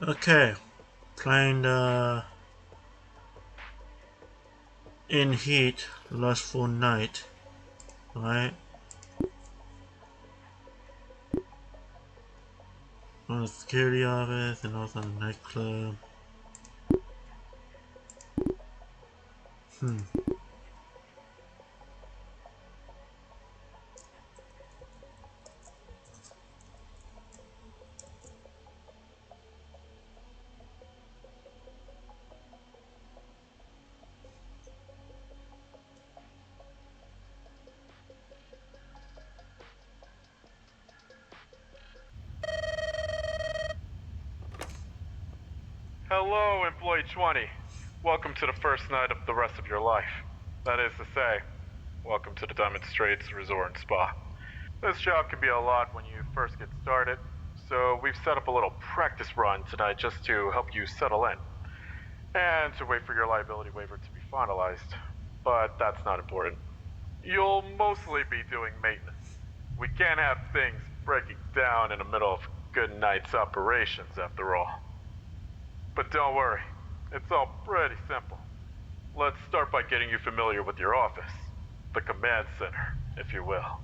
Okay, playing the in heat last full night, right? On the security office and also the nightclub. Hmm. Hello, Employee 20. Welcome to the first night of the rest of your life. That is to say, welcome to the Diamond Straits Resort and Spa. This job can be a lot when you first get started, so we've set up a little practice run tonight just to help you settle in, and to wait for your liability waiver to be finalized. But that's not important. You'll mostly be doing maintenance. We can't have things breaking down in the middle of good night's operations, after all. But don't worry, it's all pretty simple. Let's start by getting you familiar with your office. The command center, if you will.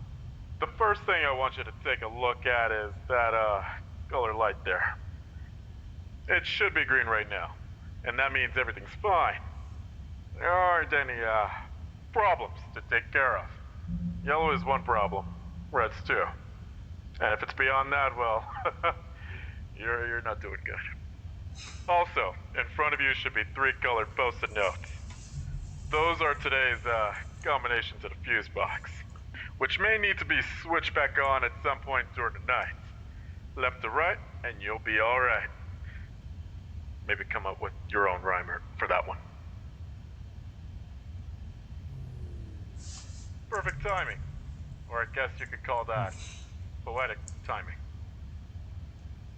The first thing I want you to take a look at is that, color light there. It should be green right now, and that means everything's fine. There aren't any, problems to take care of. Yellow is one problem, red's two. And if it's beyond that, well, you're not doing good. Also, in front of you should be three colored post-it notes. Those are today's, combination to the fuse box, which may need to be switched back on at some point during the night. Left to right, and you'll be alright. Maybe come up with your own rhymer for that one. Perfect timing. Or I guess you could call that poetic timing.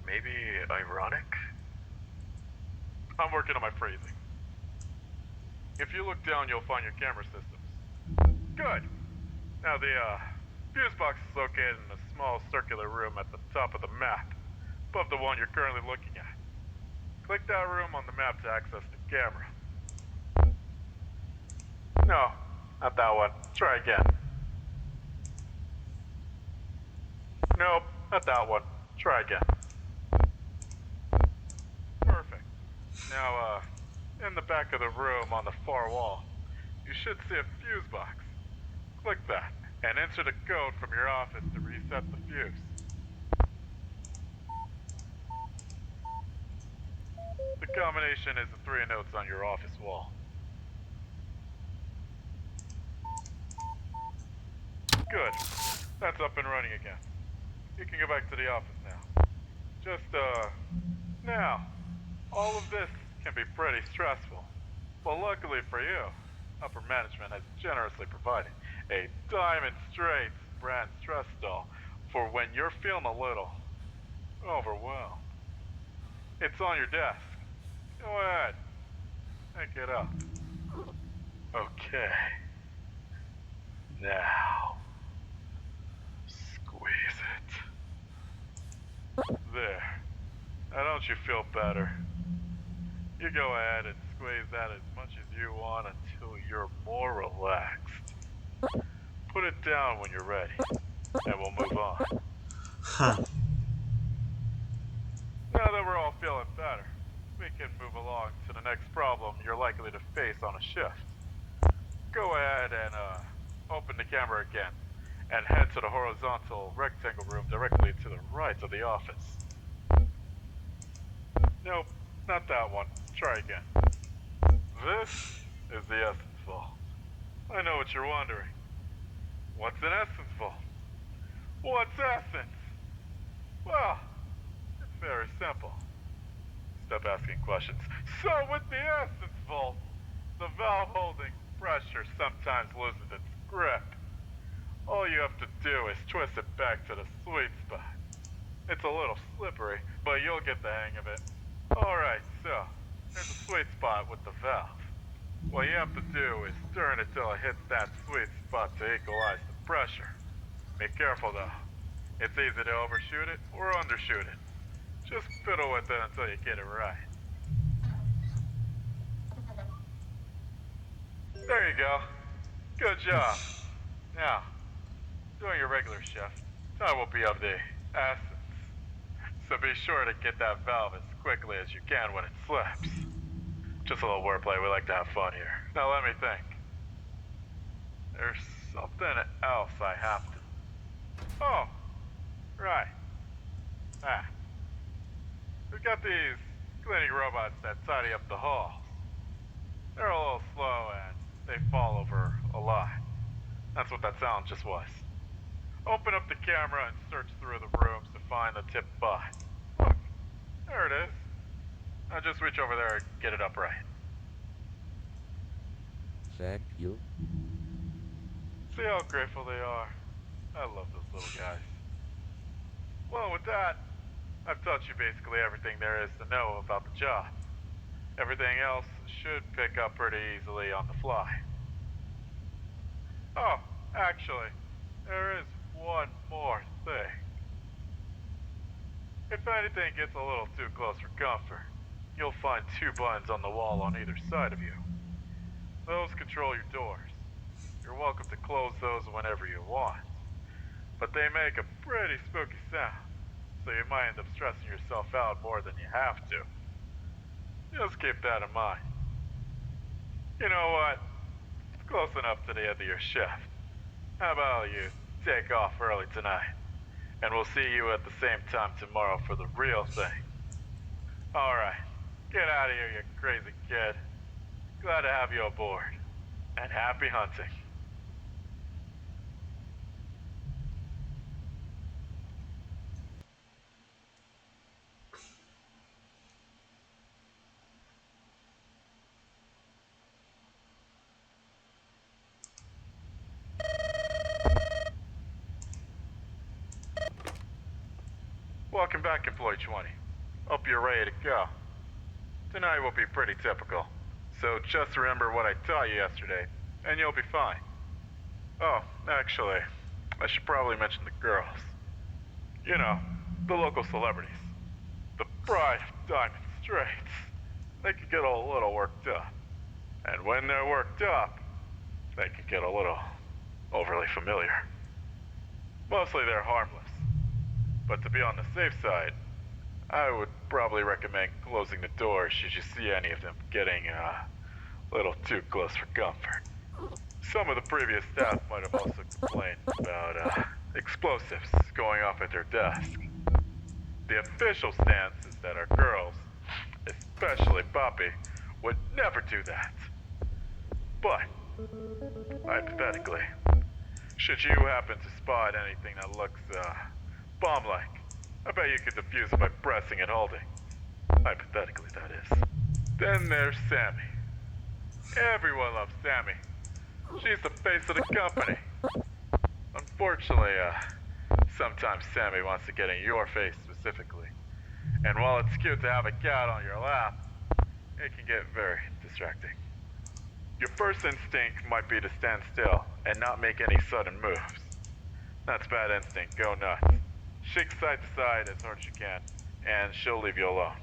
Maybe ironic? I'm working on my phrasing. If you look down, you'll find your camera systems. Good. Now the, fuse box is located in a small circular room at the top of the map, above the one you're currently looking at. Click that room on the map to access the camera. No, not that one. Try again. Nope, not that one. Try again. Perfect. Now, in the back of the room on the far wall, you should see a fuse box. Click that, and enter the code from your office to reset the fuse. The combination is the three notes on your office wall. Good. That's up and running again. You can go back to the office now. Just, now, all of this can be pretty stressful. But luckily for you, upper management has generously provided a Diamond Straits brand stress doll for when you're feeling a little overwhelmed. It's on your desk. Go ahead. Pick it up. Okay. Now, squeeze it. There. Now don't you feel better? You go ahead and squeeze that as much as you want until you're more relaxed. Put it down when you're ready, and we'll move on. Huh. Now that we're all feeling better, we can move along to the next problem you're likely to face on a shift. Go ahead and, open the camera again, and head to the horizontal rectangle room directly to the right of the office. Nope, not that one. Try again. This is the essence vault. I know what you're wondering. What's an essence vault? What's essence? Well, it's very simple. Stop asking questions. So with the essence vault, the valve holding pressure sometimes loses its grip. All you have to do is twist it back to the sweet spot. It's a little slippery, but you'll get the hang of it. Alright, so, there's a sweet spot with the valve. What you have to do is turn it till it hits that sweet spot to equalize the pressure. Be careful though. It's easy to overshoot it or undershoot it. Just fiddle with it until you get it right. There you go. Good job. Now, doing your regular shift, time will be of the essence. So be sure to get that valve as quickly as you can when it slips. Just a little wordplay, we like to have fun here. Now let me think. There's something else I have to... Oh, right. We've got these cleaning robots that tidy up the halls. They're a little slow and they fall over a lot. That's what that sound just was. Open up the camera and search through the rooms to find the tip spot. Look, there it is. Now just reach over there and get it upright. Thank you. See how grateful they are. I love those little guys. Well, with that, I've taught you basically everything there is to know about the job. Everything else should pick up pretty easily on the fly. Oh, actually, there is one more thing. If anything gets a little too close for comfort, you'll find two buttons on the wall on either side of you. Those control your doors. You're welcome to close those whenever you want. But they make a pretty spooky sound, so you might end up stressing yourself out more than you have to. Just keep that in mind. You know what? It's close enough to the end of your shift. How about you take off early tonight? And we'll see you at the same time tomorrow for the real thing. Alright, get out of here, you crazy kid. Glad to have you aboard. And happy hunting. Welcome back, Employee 20. Hope you're ready to go. Tonight will be pretty typical, so just remember what I taught you yesterday, and you'll be fine. Oh, actually, I should probably mention the girls. You know, the local celebrities. The bride of Diamond Straits. They can get a little worked up. And when they're worked up, they can get a little overly familiar. Mostly they're harmless. But to be on the safe side, I would probably recommend closing the door should you see any of them getting a little too close for comfort. Some of the previous staff might have also complained about explosives going off at their desk. The official stance is that our girls, especially Poppy, would never do that. But, hypothetically, should you happen to spot anything that looks, bomb-like, I bet you could defuse it by pressing and holding. Hypothetically, that is. Then there's Sammy. Everyone loves Sammy. She's the face of the company. Unfortunately, sometimes Sammy wants to get in your face specifically. And while it's cute to have a cat on your lap, it can get very distracting. Your first instinct might be to stand still and not make any sudden moves. That's bad instinct, go nuts. Shake side to side as hard as you can, and she'll leave you alone.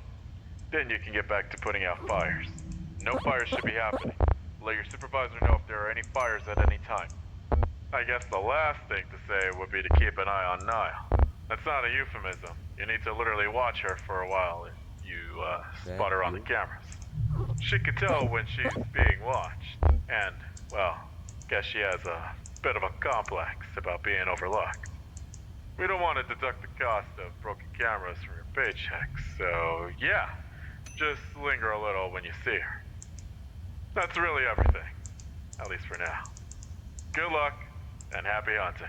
Then you can get back to putting out fires. No fires should be happening. Let your supervisor know if there are any fires at any time. I guess the last thing to say would be to keep an eye on Niall. That's not a euphemism. You need to literally watch her for a while if you spot her on the cameras. She can tell when she's being watched, and, well, guess she has a bit of a complex about being overlooked. We don't want to deduct the cost of broken cameras from your paycheck, so yeah, just linger a little when you see her. That's really everything, at least for now. Good luck, and happy hunting.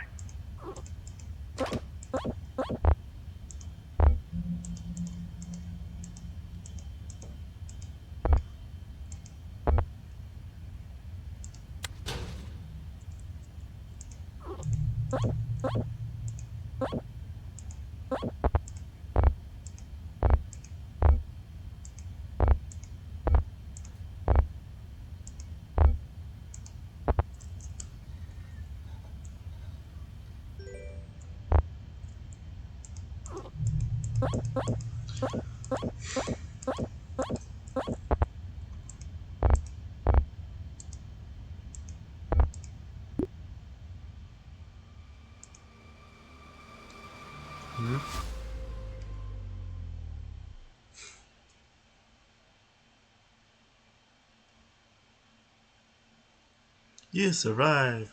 You survived.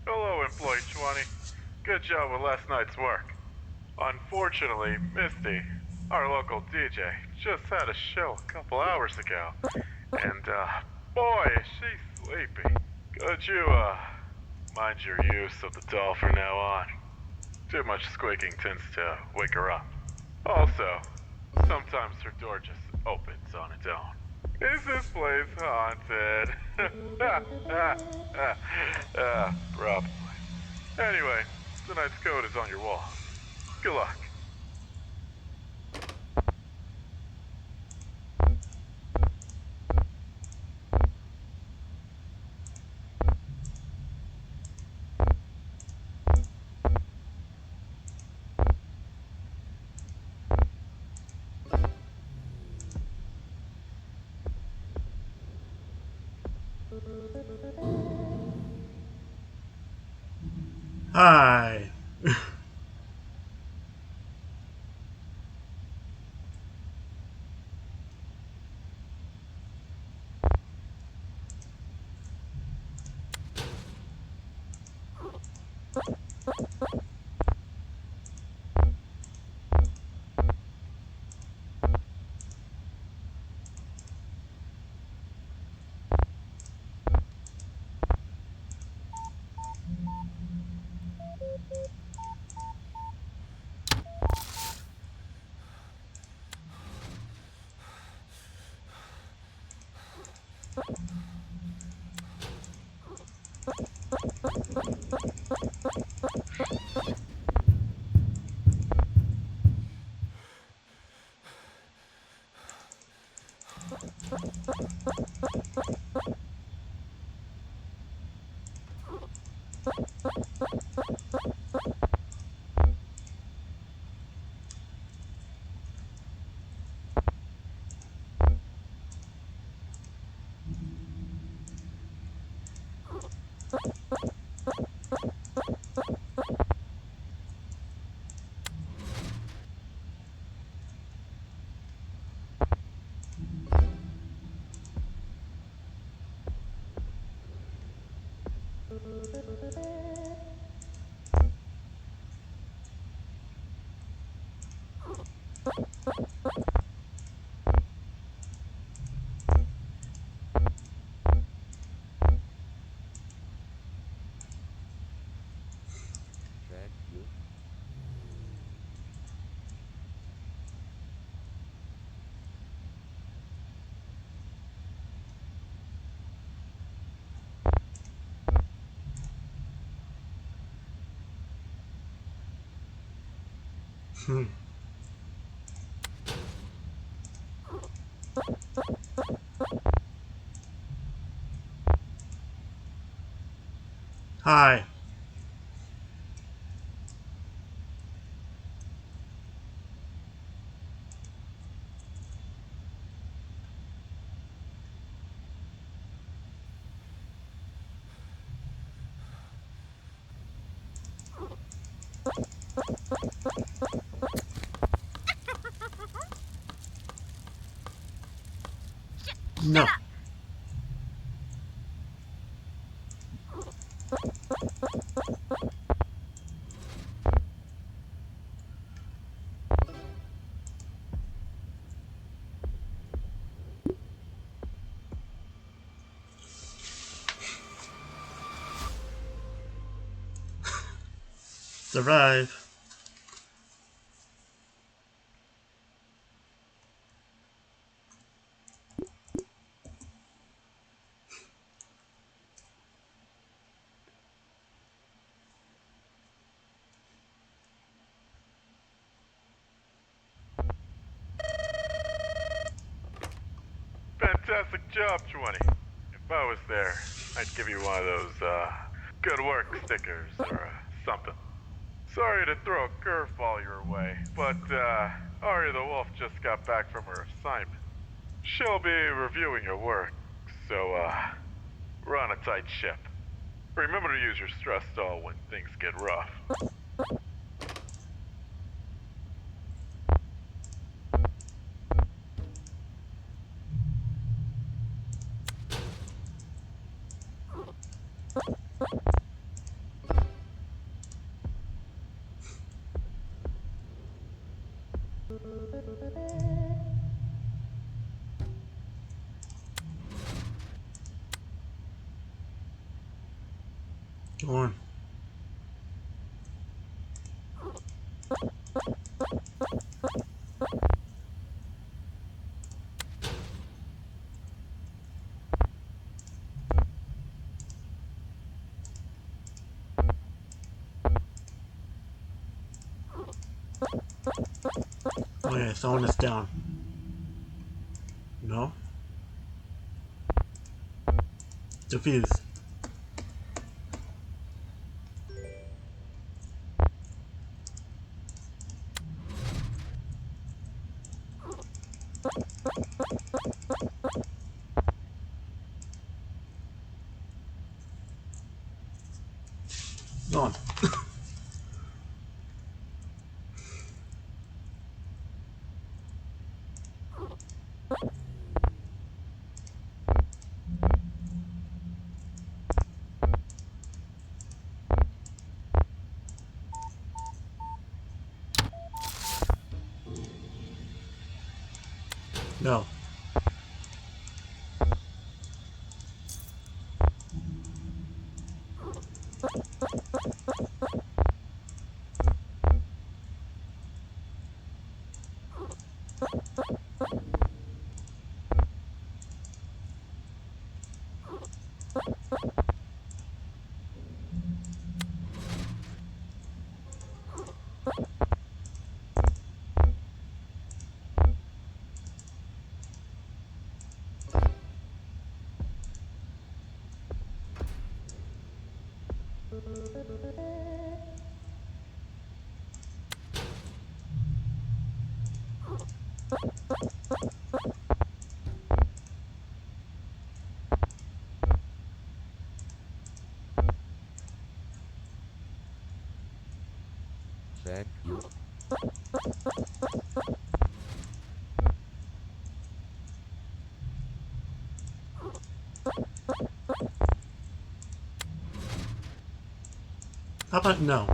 Hello, Employee 20. Good job with last night's work. Unfortunately, Misty, our local DJ, just had a show a couple hours ago. And, boy, is she sleepy. Could you, mind your use of the doll from now on? Too much squeaking tends to wake her up. Also, sometimes her door just opens on its own. Is this place haunted? Probably. Anyway, tonight's code is on your wall. Good luck. Hi. Thank you. Hi. No. Survive. Fantastic job, 20. If I was there, I'd give you one of those, good work stickers or something. Sorry to throw a curveball your way, but, Arya the Wolf just got back from her assignment. She'll be reviewing your work, So, we're on a tight ship. Remember to use your stress stall when things get rough. Go on. Okay, someone is down. No? Defuse. Go on. No. Thank you. How about no?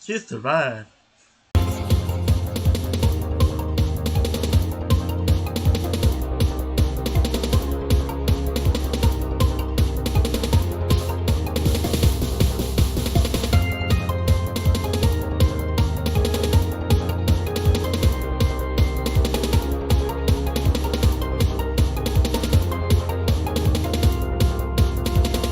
She survived.